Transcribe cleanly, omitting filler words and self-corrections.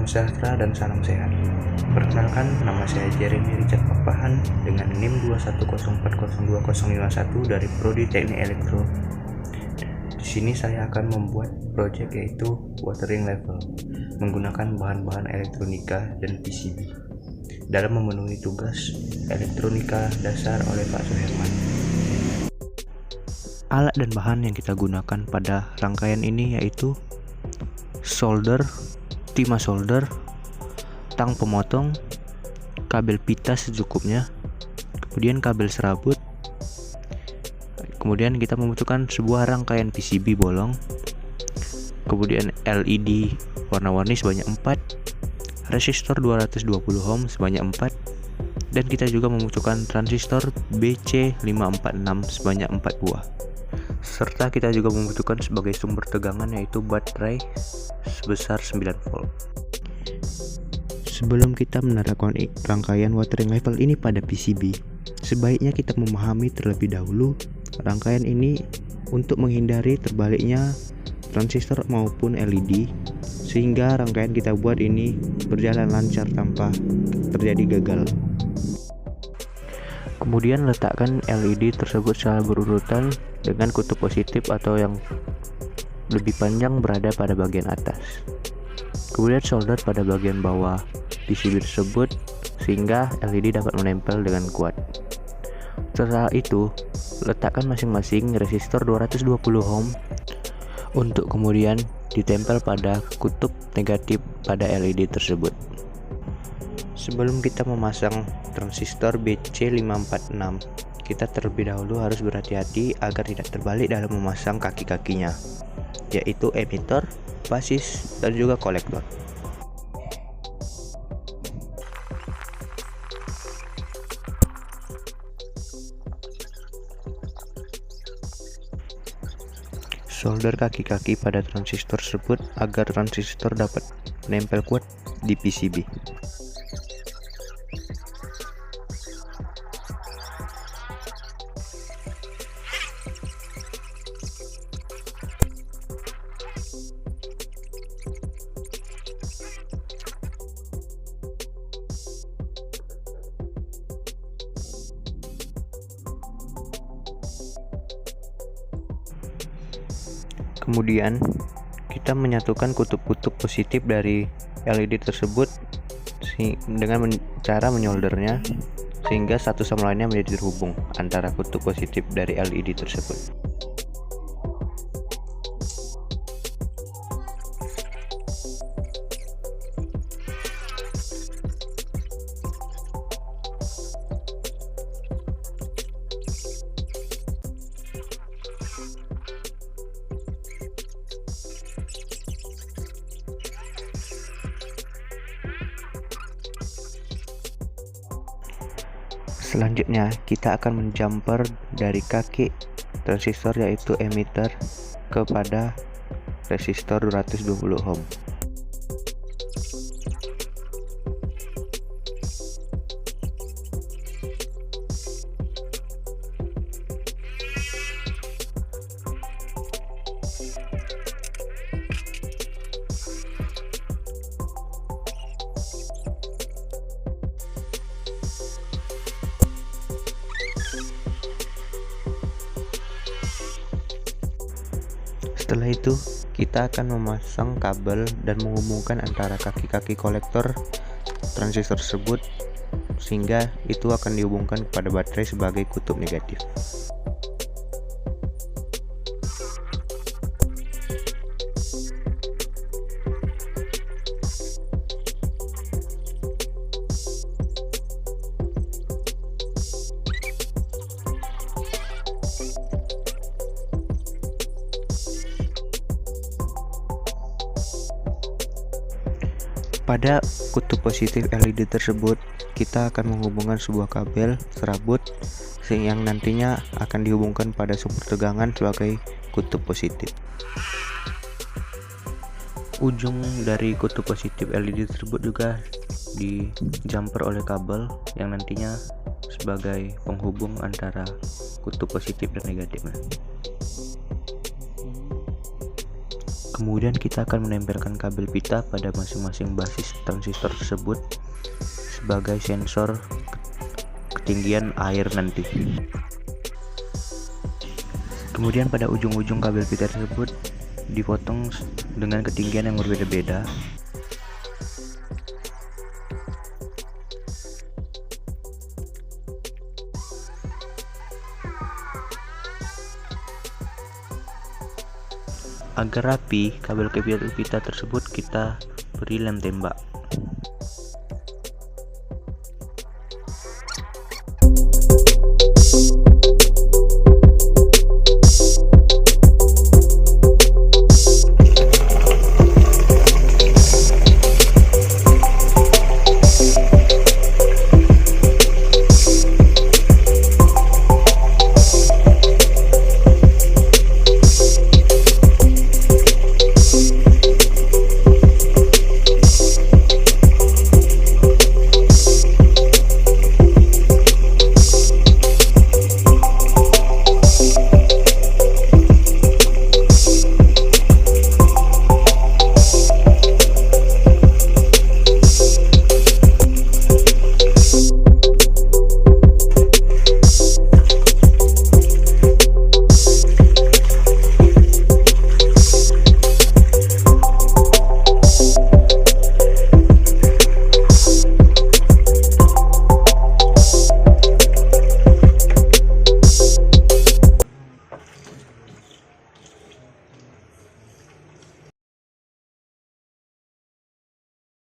Salam sejahtera dan salam sehat. Perkenalkan, nama saya Jeremy Richard Papahan dengan NIM 210402051 dari Prodi Teknik Elektro. Di sini saya akan membuat proyek yaitu watering level menggunakan bahan-bahan elektronika dan PCB dalam memenuhi tugas elektronika dasar oleh Pak Suherman. Alat dan bahan yang kita gunakan pada rangkaian ini yaitu solder, timah solder, tang pemotong, kabel pita secukupnya, kemudian kabel serabut, kemudian kita membutuhkan sebuah rangkaian PCB bolong, kemudian LED warna-warni sebanyak 4, resistor 220 ohm sebanyak 4, dan kita juga membutuhkan transistor BC546 sebanyak 4 buah. Serta kita juga membutuhkan sebagai sumber tegangan yaitu baterai sebesar 9 volt. Sebelum kita menerapkan rangkaian watering level ini pada PCB, sebaiknya kita memahami terlebih dahulu rangkaian ini untuk menghindari terbaliknya transistor maupun LED, sehingga rangkaian kita buat ini berjalan lancar tanpa terjadi gagal. Kemudian letakkan LED tersebut secara berurutan dengan kutub positif atau yang lebih panjang berada pada bagian atas. Kemudian solder pada bagian bawah PCB tersebut sehingga LED dapat menempel dengan kuat. Setelah itu, letakkan masing-masing resistor 220 ohm untuk kemudian ditempel pada kutub negatif pada LED tersebut. Sebelum kita memasang transistor BC546, kita terlebih dahulu harus berhati-hati agar tidak terbalik dalam memasang kaki-kakinya, yaitu emitter, basis, dan juga kolektor. Solder kaki-kaki pada transistor tersebut agar transistor dapat menempel kuat di PCB. Kemudian kita menyatukan kutub-kutub positif dari LED tersebut dengan cara menyoldernya sehingga satu sama lainnya menjadi terhubung antara kutub positif dari LED tersebut. Selanjutnya, kita akan menjumper dari kaki transistor yaitu emitter kepada resistor 220 ohm. Setelah itu, kita akan memasang kabel dan menghubungkan antara kaki-kaki kolektor transistor tersebut sehingga itu akan dihubungkan kepada baterai sebagai kutub negatif. Pada kutub positif LED tersebut, kita akan menghubungkan sebuah kabel serabut yang nantinya akan dihubungkan pada sumber tegangan sebagai kutub positif. Ujung dari kutub positif LED tersebut juga dijumper oleh kabel yang nantinya sebagai penghubung antara kutub positif dan negatifnya. Kemudian kita akan menempelkan kabel pita pada masing-masing basis transistor tersebut sebagai sensor ketinggian air nanti. Kemudian pada ujung-ujung kabel pita tersebut dipotong dengan ketinggian yang berbeda-beda. Agar rapi, kabel pita tersebut kita beri lem tembak.